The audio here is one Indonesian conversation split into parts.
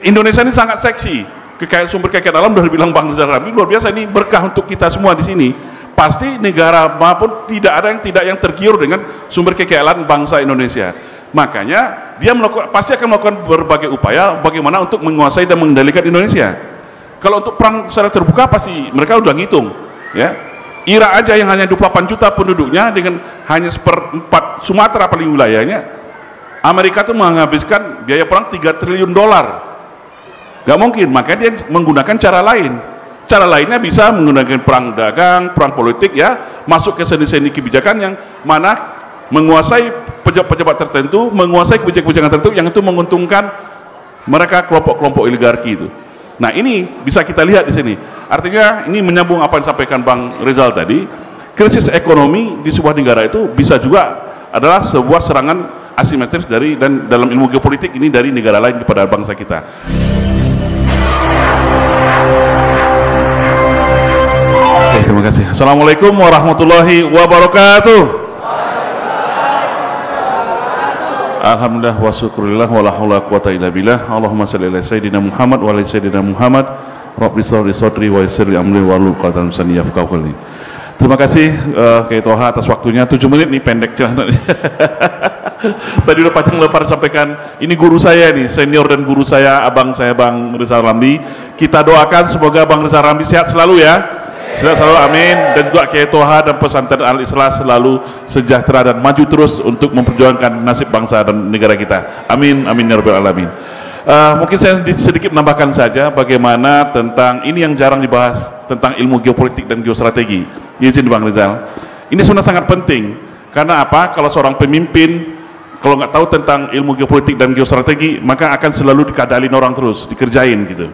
Indonesia ini sangat seksi, kekayaan sumber kekayaan alam sudah dibilang Bang Rizal Ramli, luar biasa, ini berkah untuk kita semua di sini. Pasti negara maupun tidak ada yang tergiur dengan sumber kekayaan bangsa Indonesia. Makanya dia pasti akan melakukan berbagai upaya bagaimana untuk menguasai dan mengendalikan Indonesia. Kalau untuk perang secara terbuka pasti mereka udah ngitung, ya. Irak aja yang hanya 28 juta penduduknya dengan hanya seperempat Sumatera paling wilayahnya, Amerika tuh menghabiskan biaya perang 3 triliun dolar. Gak mungkin, makanya dia menggunakan cara lain. Cara lainnya bisa menggunakan perang dagang, perang politik, ya, masuk ke sendi-sendi kebijakan yang mana menguasai pejabat-pejabat tertentu, menguasai kebijakan-kebijakan tertentu yang itu menguntungkan mereka, kelompok-kelompok oligarki itu. Nah, ini bisa kita lihat di sini. Artinya ini menyambung apa yang disampaikan Bang Rizal tadi. Krisis ekonomi di sebuah negara itu bisa juga adalah sebuah serangan asimetris dan dalam ilmu geopolitik ini dari negara lain kepada bangsa kita. Oke, terima kasih. Assalamualaikum warahmatullahi wabarakatuh. Alhamdulillah wa syukurillah wa la haula quwata illa billah. Allahumma shalli ala sayyidina Muhammad wa ala sayyidina Muhammad. Rabbi shrah li sadri wa yassir li amri wahlul 'uqdatam min lisani yafqahu qawli. Terima kasih Kiai Toha atas waktunya. 7 menit nih, pendek banget. Tadi udah panjang lebar sampaikan. Ini guru saya nih, senior dan guru saya, abang saya Bang Rizal Ramli. Kita doakan semoga Bang Rizal Ramli sehat selalu ya. Sehat selalu, amin. Dan juga Kiai Toha dan pesantren Al-Islah selalu sejahtera dan maju terus untuk memperjuangkan nasib bangsa dan negara kita. Amin, amin ya rabbal alamin. Mungkin saya sedikit menambahkan saja bagaimana tentang ini yang jarang dibahas tentang ilmu geopolitik dan geostrategi. Izin Bang Rizal. Ini sebenarnya sangat penting. Karena apa? Kalau seorang pemimpin kalau nggak tahu tentang ilmu geopolitik dan geostrategi, maka akan selalu dikadalin orang terus, dikerjain gitu.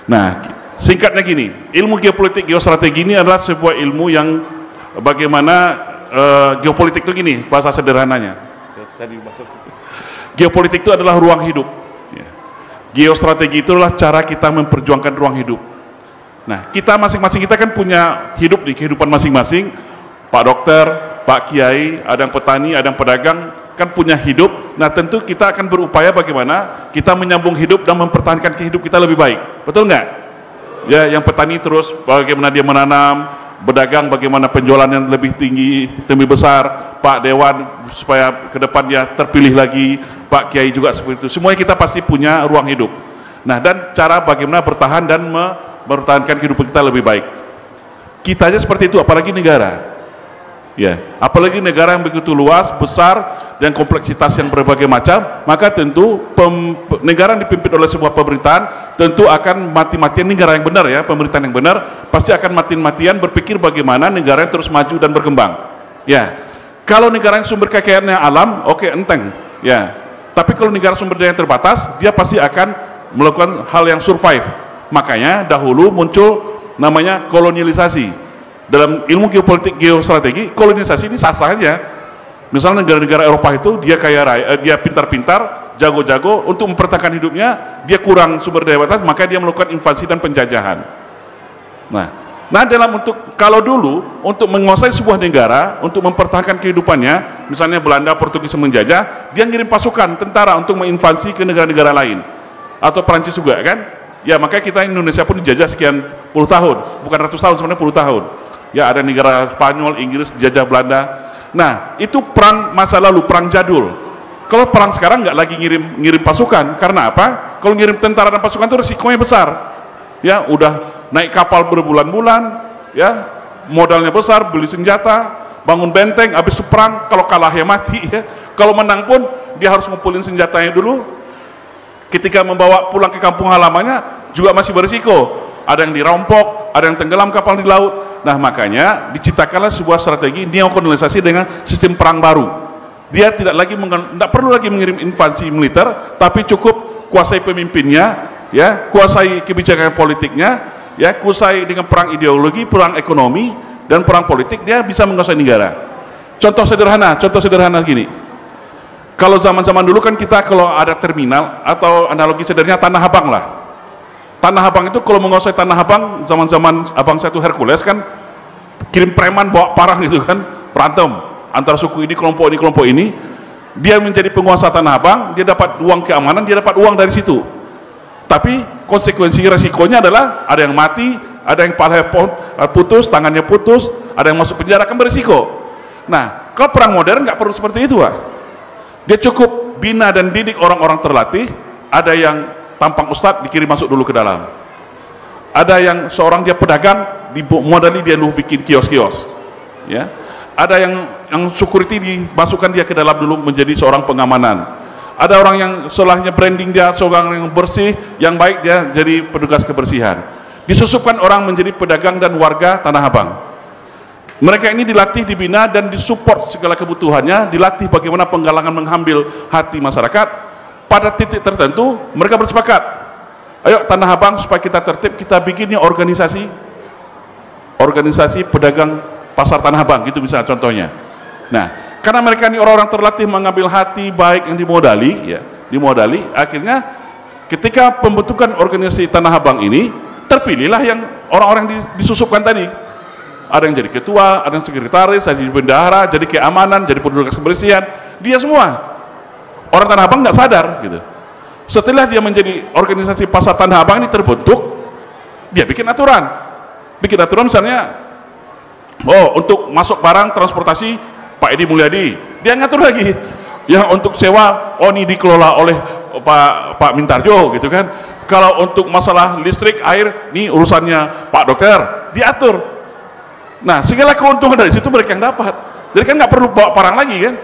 Nah, singkatnya gini, ilmu geopolitik geostrategi ini adalah sebuah ilmu yang bagaimana geopolitik itu gini, bahasa sederhananya. Geopolitik itu adalah ruang hidup. Geostrategi itu adalah cara kita memperjuangkan ruang hidup. Nah, kita masing-masing kita kan punya hidup di kehidupan masing-masing. Pak dokter, Pak Kiai, ada yang petani, ada yang pedagang, kan punya hidup. Nah, tentu kita akan berupaya bagaimana kita menyambung hidup dan mempertahankan kehidupan kita lebih baik. Betul nggak? Ya, yang petani terus bagaimana dia menanam, berdagang bagaimana penjualan yang lebih tinggi, lebih besar, Pak Dewan supaya ke depan dia terpilih lagi, Pak Kiai juga seperti itu. Semuanya kita pasti punya ruang hidup. Nah, dan cara bagaimana bertahan dan mempertahankan kehidupan kita lebih baik. Kita aja seperti itu, apalagi negara. Ya, apalagi negara yang begitu luas, besar, dan kompleksitas yang berbagai macam, maka tentu negara yang dipimpin oleh sebuah pemerintahan tentu akan mati-matian, negara yang benar ya, pemerintahan yang benar pasti akan mati-matian berpikir bagaimana negara yang terus maju dan berkembang. Ya, kalau negara yang sumber kekayaannya alam, oke, enteng. Ya, tapi kalau negara sumber daya yang terbatas, dia pasti akan melakukan hal yang survive. Makanya dahulu muncul namanya kolonialisasi. Dalam ilmu geopolitik geostrategi, kolonialisasi ini sah-sah saja. Misalnya negara-negara Eropa itu dia kaya raya, dia pintar-pintar, jago-jago, untuk mempertahankan hidupnya, dia kurang sumber daya batas, maka dia melakukan invasi dan penjajahan. Nah dalam kalau dulu untuk menguasai sebuah negara, untuk mempertahankan kehidupannya, misalnya Belanda, Portugis menjajah, dia ngirim pasukan tentara untuk menginvasi ke negara-negara lain, atau Perancis juga kan? Ya, makanya kita Indonesia pun dijajah sekian puluh tahun, bukan ratus tahun, sebenarnya puluh tahun. Ya, ada negara Spanyol, Inggris, dijajah Belanda. Nah, itu perang masa lalu, perang jadul. Kalau perang sekarang nggak lagi ngirim pasukan, karena apa? Kalau ngirim tentara dan pasukan itu risikonya besar. Ya, udah naik kapal berbulan-bulan, ya, modalnya besar, beli senjata, bangun benteng, habis itu perang, kalau kalah ya mati. Ya. Kalau menang pun dia harus ngumpulin senjatanya dulu. Ketika membawa pulang ke kampung halamannya juga masih berisiko. Ada yang dirampok, ada yang tenggelam kapal di laut. Nah, makanya diciptakanlah sebuah strategi neokolonialisasi dengan sistem perang baru. Dia tidak perlu lagi mengirim invasi militer, tapi cukup kuasai pemimpinnya, ya, kuasai kebijakan politiknya, ya, kuasai dengan perang ideologi, perang ekonomi, dan perang politik, dia bisa menguasai negara. Contoh sederhana gini. Kalau zaman-zaman dulu kan kita kalau ada terminal atau analogi sederhana Tanah Abang lah. Tanah Abang itu kalau menguasai Tanah Abang, zaman-zaman abang saya itu Hercules kan, kirim preman bawa parang gitu kan, berantem antara suku ini, kelompok ini, dia menjadi penguasa Tanah Abang, dia dapat uang keamanan, dia dapat uang dari situ. tapi konsekuensi resikonya adalah ada yang mati, ada yang kepala putus, tangannya putus, ada yang masuk penjara, kan berisiko. Nah, kalau perang modern nggak perlu seperti itu, Pak. Dia cukup bina dan didik orang-orang terlatih. Ada yang tampang ustadz dikirim masuk dulu ke dalam. Ada yang seorang dia pedagang, dimodali dia dulu bikin kios-kios. Ya. Ada yang security dimasukkan dia ke dalam dulu menjadi seorang pengamanan. Ada orang yang setelahnya branding dia seorang yang bersih, yang baik, dia jadi petugas kebersihan. Disusupkan orang menjadi pedagang dan warga Tanah Abang. Mereka ini dilatih, dibina dan disupport segala kebutuhannya, dilatih bagaimana penggalangan mengambil hati masyarakat. Pada titik tertentu mereka bersepakat, ayo Tanah Abang supaya kita tertib, kita bikinnya organisasi pedagang pasar Tanah Abang, gitu misalnya contohnya. Nah, karena mereka ini orang-orang terlatih mengambil hati baik yang dimodali, akhirnya ketika pembentukan organisasi Tanah Abang ini, terpilihlah yang orang-orang disusupkan tadi. Ada yang jadi ketua, ada yang sekretaris, ada yang jadi bendahara, jadi keamanan, jadi petugas kebersihan, dia semua. Orang Tanah Abang nggak sadar gitu. Setelah dia menjadi organisasi pasar Tanah Abang ini terbentuk, dia bikin aturan misalnya, untuk masuk barang transportasi Pak Edi Mulyadi, dia ngatur lagi. Yang untuk sewa, ini dikelola oleh Pak Mintarjo gitu kan. Kalau untuk masalah listrik, air, ini urusannya Pak Dokter, diatur. Nah, segala keuntungan dari situ mereka yang dapat. Jadi kan nggak perlu bawa parang lagi kan.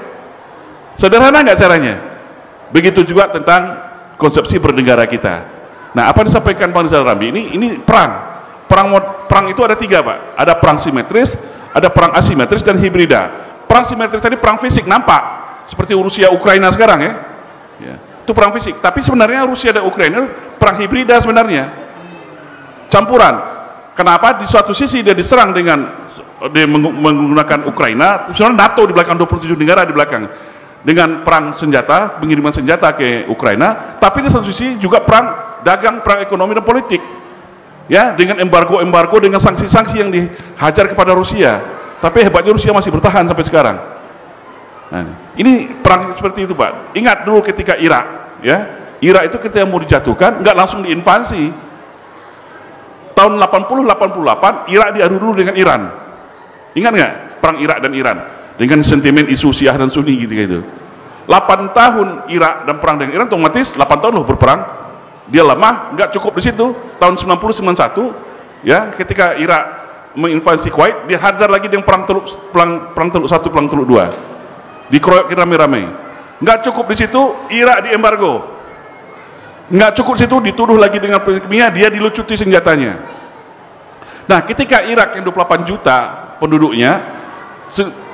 Sederhana nggak caranya? Begitu juga tentang konsepsi bernegara kita. Nah, apa yang disampaikan Bang Rizal Ramli ini perang itu ada 3, Pak. Ada perang simetris, ada perang asimetris dan hibrida. Perang simetris tadi perang fisik, nampak seperti Rusia Ukraina sekarang ya. Itu perang fisik. Tapi sebenarnya Rusia dan Ukraina perang hibrida sebenarnya, campuran. Kenapa? Di suatu sisi dia diserang dia menggunakan Ukraina, sebenarnya NATO di belakang, 27 negara di belakang, dengan perang senjata, pengiriman senjata ke Ukraina. Tapi di satu sisi juga perang dagang, perang ekonomi dan politik, ya, dengan embargo, dengan sanksi-sanksi yang dihajar kepada Rusia. Tapi hebatnya Rusia masih bertahan sampai sekarang. Nah, ini perang seperti itu, Pak. Ingat dulu ketika Irak, ya, Irak itu ketika mau dijatuhkan nggak langsung diinvasi. Tahun 80-88 Irak diadu dulu dengan Iran. Ingat nggak perang Irak dan Iran dengan sentimen isu Syiah dan Sunni gitu. 8 tahun Irak dan perang dengan Iran, otomatis 8 tahun loh berperang. Dia lemah, nggak cukup di situ. Tahun 90-91 ya, ketika Irak menginvasi Kuwait, dia hajar lagi dengan perang Teluk 1, perang Teluk 2, dikeroyok rame-rame. Nggak cukup di situ, Irak diembargo. Nggak cukup di situ, dituduh lagi dengan kimia, dia dilucuti senjatanya. Nah, ketika Irak yang 28 juta penduduknya,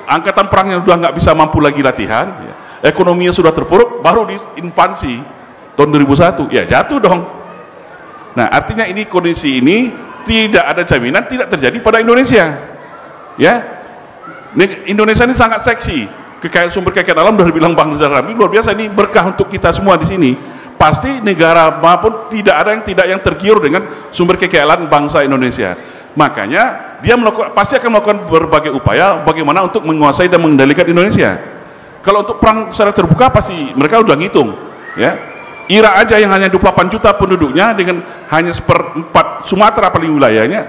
angkatan perangnya sudah nggak bisa mampu lagi latihan, ya, ekonominya sudah terpuruk, baru diinvasi tahun 2001, ya jatuh dong. Nah, artinya ini kondisi ini tidak ada jaminan tidak terjadi pada Indonesia. Ya, Indonesia ini sangat seksi, sumber kekayaan alam, sudah dibilang Bang Rizal Ramli, luar biasa, ini berkah untuk kita semua di sini. Pasti negara maupun tidak ada yang tergiur dengan sumber kekayaan alam bangsa Indonesia. Makanya dia pasti akan melakukan berbagai upaya bagaimana untuk menguasai dan mengendalikan Indonesia. Kalau untuk perang secara terbuka pasti mereka udah ngitung, ya. Irak aja yang hanya 28 juta penduduknya dengan hanya 1/4 Sumatera paling wilayahnya,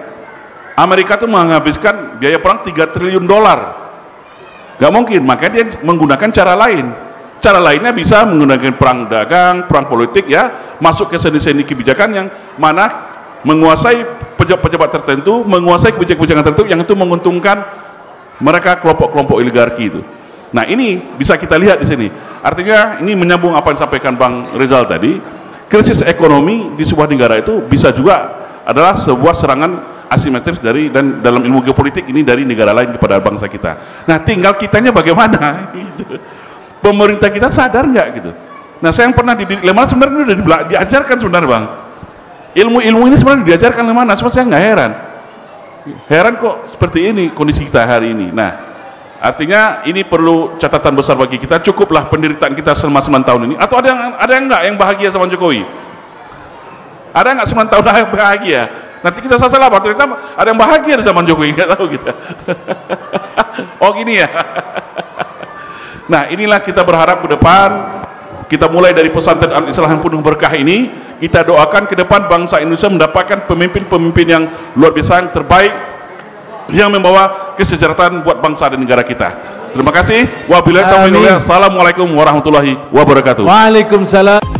Amerika tuh menghabiskan biaya perang 3 triliun dolar. Gak mungkin, makanya dia menggunakan cara lain. Cara lainnya bisa menggunakan perang dagang, perang politik, ya, masuk ke sendi-sendi kebijakan yang mana menguasai pejabat-pejabat tertentu, menguasai kebijakan-kebijakan tertentu yang itu menguntungkan mereka, kelompok-kelompok oligarki itu. Nah, ini bisa kita lihat di sini. Artinya ini menyambung apa yang disampaikan Bang Rizal tadi. Krisis ekonomi di sebuah negara itu bisa juga adalah sebuah serangan asimetris dan dalam ilmu geopolitik ini dari negara lain kepada bangsa kita. Nah, tinggal kitanya bagaimana gitu. Pemerintah kita sadar nggak gitu. Nah, saya yang pernah dididik Lemana sebenarnya udah diajarkan sebenarnya, Bang. Ilmu-ilmu ini sebenarnya diajarkan Lemana, cuma saya nggak heran kok seperti ini kondisi kita hari ini. Nah, artinya ini perlu catatan besar bagi kita. Cukuplah penderitaan kita selama 9 tahun ini, atau ada yang nggak yang bahagia sama Jokowi? Ada nggak 9 tahun yang bahagia? Nanti kita salah apa? Ternyata ada yang bahagia di zaman Jokowi, nggak tahu kita. Oh gini ya. Nah, inilah kita berharap ke depan, kita mulai dari pesantren Al-Islah yang penuh berkah ini, Kita doakan ke depan bangsa Indonesia mendapatkan pemimpin-pemimpin yang luar biasa, yang terbaik, yang membawa kesejahteraan buat bangsa dan negara kita. Terima kasih. Wabillahi taufiq wal hidayah. Assalamualaikum warahmatullahi wabarakatuh. Waalaikumsalam.